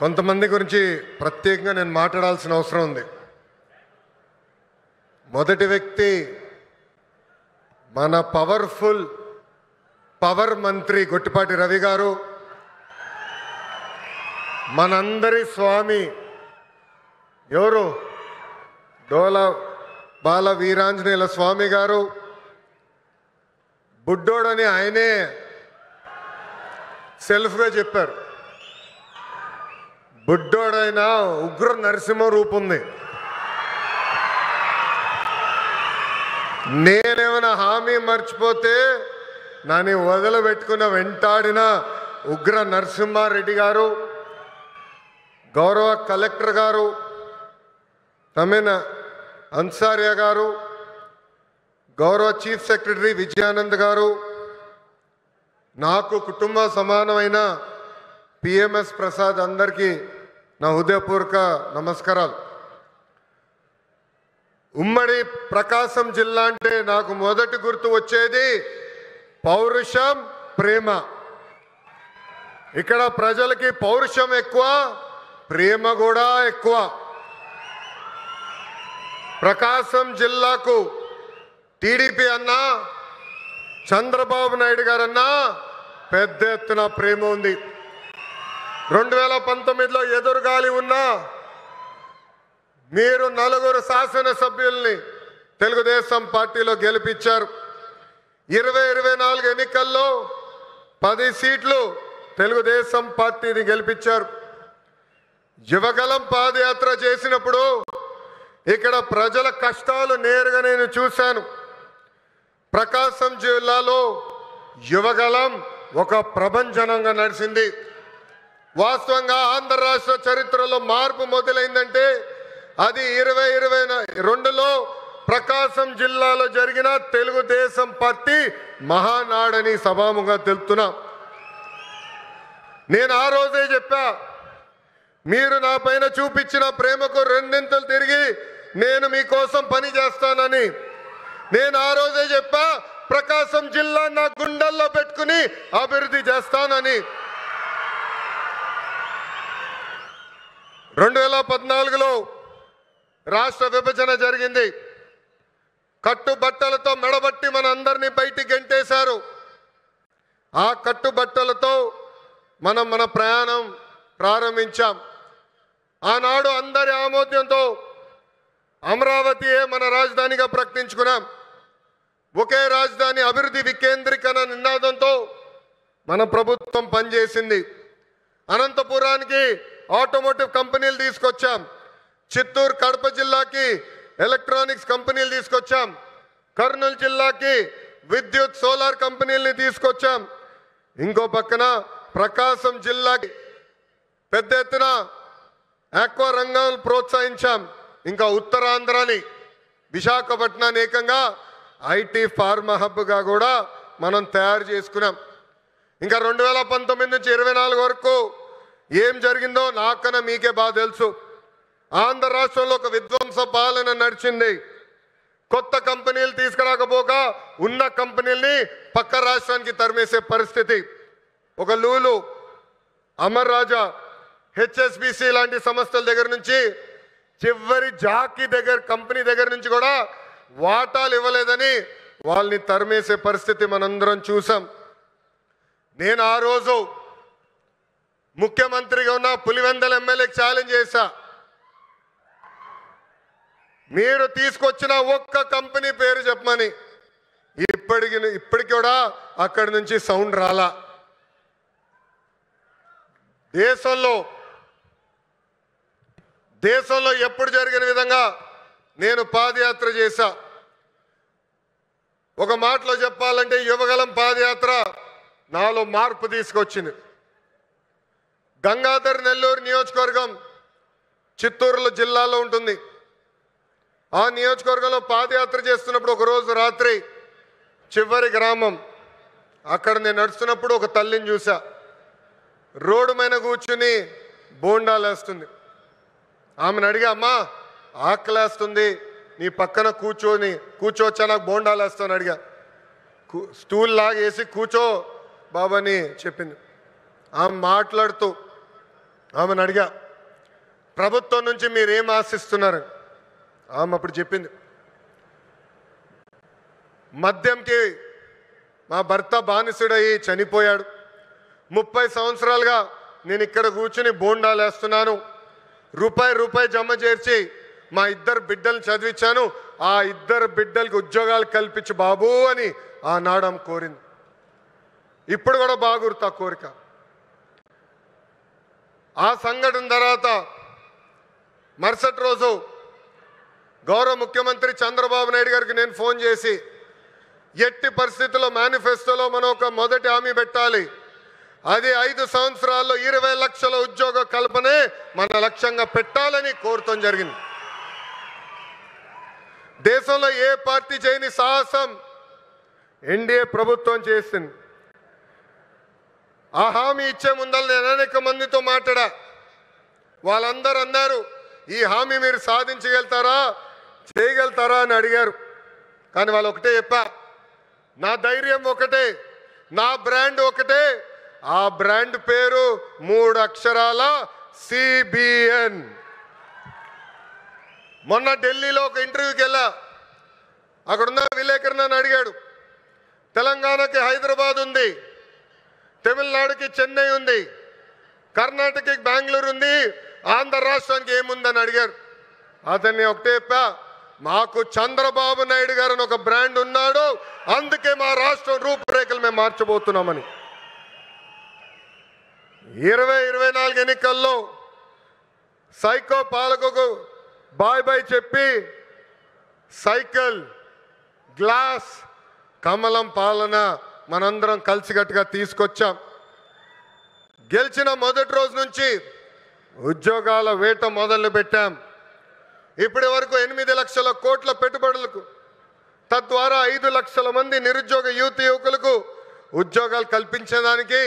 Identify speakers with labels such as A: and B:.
A: కొంతమంది గురించి ప్రత్యేకంగా నేను మాట్లాడాల్సిన అవసరం ఉంది. మొదటి వ్యక్తి మన పవర్ మంత్రి గొట్టిపాటి రవి గారు, మనందరి స్వామి ఎవరు డోల బాల వీరాంజనేయుల స్వామి గారు. బుడ్డోడని ఆయనే సెల్ఫ్గా చెప్పారు. బుడ్డోడైనా ఉగ్ర నరసింహ రూపం ఉంది. నేనేమైనా హామీ మర్చిపోతే నన్ను వదిలిపెట్టుకున్న వెంటాడిన ఉగ్ర నరసింహారెడ్డి గారు, గౌరవ కలెక్టర్ గారు తమిన అన్సారియా గారు, గౌరవ చీఫ్ సెక్రటరీ విజయానంద్ గారు, నాకు కుటుంబ సమానమైన పిఎంఎస్ ప్రసాద్, అందరికీ నా హృదయపూర్వక నమస్కారాలు. ఉమ్మడి ప్రకాశం జిల్లా అంటే నాకు మొదటి గుర్తు వచ్చేది పౌరుషం, ప్రేమ. ఇక్కడ ప్రజలకి పౌరుషం ఎక్కువ, ప్రేమ కూడా ఎక్కువ. ప్రకాశం జిల్లాకు టీడీపీ అన్నా, చంద్రబాబు నాయుడు గారన్నా పెద్ద ఎత్తున ప్రేమ ఉంది. 2019లో ఎదురుగాలి ఉన్నా మీరు 4 శాసనసభ్యుల్ని తెలుగుదేశం పార్టీలో గెలిపించారు. 2024 ఎన్నికల్లో 10 సీట్లు తెలుగుదేశం పార్టీని గెలిపించారు. యువగలం పాదయాత్ర చేసినప్పుడు ఇక్కడ ప్రజల కష్టాలు నేరుగా నేను చూశాను. ప్రకాశం జిల్లాలో యువగలం ఒక ప్రభంజనంగా నడిచింది. వాస్తవంగా ఆంధ్ర రాష్ట్ర చరిత్రలో మార్పు మొదలైందంటే అది 2022లో ప్రకాశం జిల్లాలో జరిగిన తెలుగుదేశం పార్టీ మహానాడని సభాముగా తెలుపుతున్నా. నేను ఆ రోజే చెప్పా, మీరు నా పైన చూపించిన ప్రేమకు రెండింతలు తిరిగి నేను మీకోసం పని చేస్తానని. నేను ఆ రోజే చెప్పా, ప్రకాశం జిల్లా నా గుండెల్లో పెట్టుకుని అభివృద్ధి చేస్తానని. 2014లో రాష్ట్ర విభజన జరిగింది. కట్టుబట్టలతో మెడబట్టి మన అందరినీ బయటికి గెంటేశారు. ఆ కట్టుబట్టలతో మన ప్రయాణం ప్రారంభించాం. ఆనాడు అందరి ఆమోద్యంతో అమరావతియే మన రాజధానిగా ప్రకటించుకున్నాం. ఒకే రాజధాని, అభివృద్ధి వికేంద్రీకరణ నినాదంతో మన ప్రభుత్వం పనిచేసింది. అనంతపురానికి ఆటోమోటివ్ కంపెనీలు తీసుకొచ్చాం. చిత్తూరు, కడప జిల్లాకి ఎలక్ట్రానిక్స్ కంపెనీలు తీసుకొచ్చాం. కర్నూలు జిల్లాకి విద్యుత్, సోలార్ కంపెనీలని తీసుకొచ్చాం. ఇంకో పక్కన ప్రకాశం జిల్లాకి పెద్ద ఎత్తున ఆక్వా రంగాలను ప్రోత్సహించాం. ఇంకా ఉత్తరాంధ్రని, విశాఖపట్నాన్ని ఏకంగా ఐటీ ఫార్మా హబ్గా కూడా మనం తయారు చేసుకున్నాం. ఇంకా 2019 నుంచి 24 వరకు ఏం జరిగిందో నాకన్నా మీకే బాగా తెలుసు. ఆంధ్ర రాష్ట్రంలో ఒక విధ్వంస పాలన నడిచింది. కొత్త కంపెనీలు తీసుకురాకపోగా ఉన్న కంపెనీల్ని పక్క రాష్ట్రానికి తరిమేసే పరిస్థితి. ఒక లూలు, అమర్ రాజా, హెచ్ఎస్బిసి లాంటి సంస్థల దగ్గర నుంచి చివరి జాకీ కంపెనీ దగ్గర నుంచి కూడా వాటాలు ఇవ్వలేదని వాళ్ళని తరిమేసే పరిస్థితి మనందరం చూసాం. నేను ఆ రోజు ముఖ్యమంత్రిగా ఉన్న పులివెందల ఎమ్మెల్యేకి ఛాలెంజ్ చేశా, మీరు తీసుకొచ్చిన ఒక్క కంపెనీ పేరు చెప్పమని. ఇప్పటికి కూడా అక్కడి నుంచి సౌండ్ రాలా. దేశంలో ఎప్పుడు జరిగిన విధంగా నేను పాదయాత్ర చేశా. ఒక మాటలో చెప్పాలంటే యువగలం పాదయాత్ర నాలో మార్పు తీసుకొచ్చింది. గంగాధర్ నెల్లూరు నియోజకవర్గం చిత్తూరు జిల్లాలో ఉంటుంది. ఆ నియోజకవర్గంలో పాదయాత్ర చేస్తున్నప్పుడు ఒకరోజు రాత్రి చివరి గ్రామం అక్కడ నేను నడుస్తున్నప్పుడు ఒక తల్లిని చూసా. రోడ్డు మీద కూర్చుని బోండాలు వేస్తుంది. ఆమెను అడిగా, అమ్మా ఆకలేస్తుంది, నీ పక్కన కూర్చోవచ్చా, నాకు బోండాలు వేస్తాను అడిగా. స్టూల్ లాగేసి కూర్చో బాబాని చెప్పింది. ఆమె మాట్లాడుతూ ఆమెను అడిగా, ప్రభుత్వం నుంచి మీరేం ఆశిస్తున్నారు? ఆమె అప్పుడు చెప్పింది, మద్యంకి మా భర్త బానిసుడయ్యి చనిపోయాడు. 30 సంవత్సరాలుగా నేను ఇక్కడ కూర్చుని బోండాలు వేస్తున్నాను. రూపాయి జమ చేర్చి మా 2 బిడ్డలను చదివించాను. ఆ 2 బిడ్డలకు ఉద్యోగాలు కల్పించు బాబు అని ఆనాడు ఆమె కోరింది. ఇప్పుడు కూడా బాగా గుర్తు ఆ కోరిక. ఆ సంఘటన తర్వాత మరుసటి రోజు గౌరవ ముఖ్యమంత్రి చంద్రబాబు నాయుడు గారికి నేను ఫోన్ చేసి, ఎట్టి పరిస్థితుల్లో మేనిఫెస్టోలో మనం ఒక మొదటి హామీ పెట్టాలి. అది 5 సంవత్సరాల్లో 20 లక్షల ఉద్యోగ కల్పనే మన లక్ష్యంగా పెట్టాలని కోరటం జరిగింది. దేశంలో ఏ పార్టీ చేయని సాహసం ఎన్డీఏ ప్రభుత్వం చేసింది. ఆ హామీ ఇచ్చే ముందర నేను అనేక మందితో మాట్లాడా. వాళ్ళందరూ అన్నారు, ఈ హామీ మీరు సాధించగలుగుతారా, చేయగలుగుతారా అని అడిగారు. కానీ వాళ్ళు ఒకటే చెప్పా, నా ధైర్యం ఒకటే, నా బ్రాండ్ ఒకటే. ఆ బ్రాండ్ పేరు 3 అక్షరాల సిబిఎన్. మొన్న ఢిల్లీలో ఒక ఇంటర్వ్యూకి వెళ్ళా. అక్కడున్న విలేకరు నన్ను అడిగాడు, తెలంగాణకి హైదరాబాద్ ఉంది, తమిళనాడుకి చెన్నై ఉంది, కర్ణాటకకి బెంగళూరు ఉంది, ఆంధ్ర రాష్ట్రానికి ఏముందని అడిగారు. అతన్ని ఒకటే చెప్పా, మాకు చంద్రబాబు నాయుడు గారు అని ఒక బ్రాండ్ ఉన్నాడు, అందుకే మా రాష్ట్రం రూపురేఖలు మేము మార్చబోతున్నామని. 2024 ఎన్నికల్లో సైకో పాలకుకు బాయ్ చెప్పి సైకిల్, గ్లాస్, కమలం పాలన మనందరం కలిసికట్టుగా తీసుకొచ్చాం. గెలిచిన మొదటి రోజు నుంచి ఉద్యోగాల వేట మొదలు పెట్టాం. ఇప్పటి వరకు 8 లక్షల కోట్ల పెట్టుబడులకు, తద్వారా 5 లక్షల మంది నిరుద్యోగ యువకులకు ఉద్యోగాలు కల్పించడానికి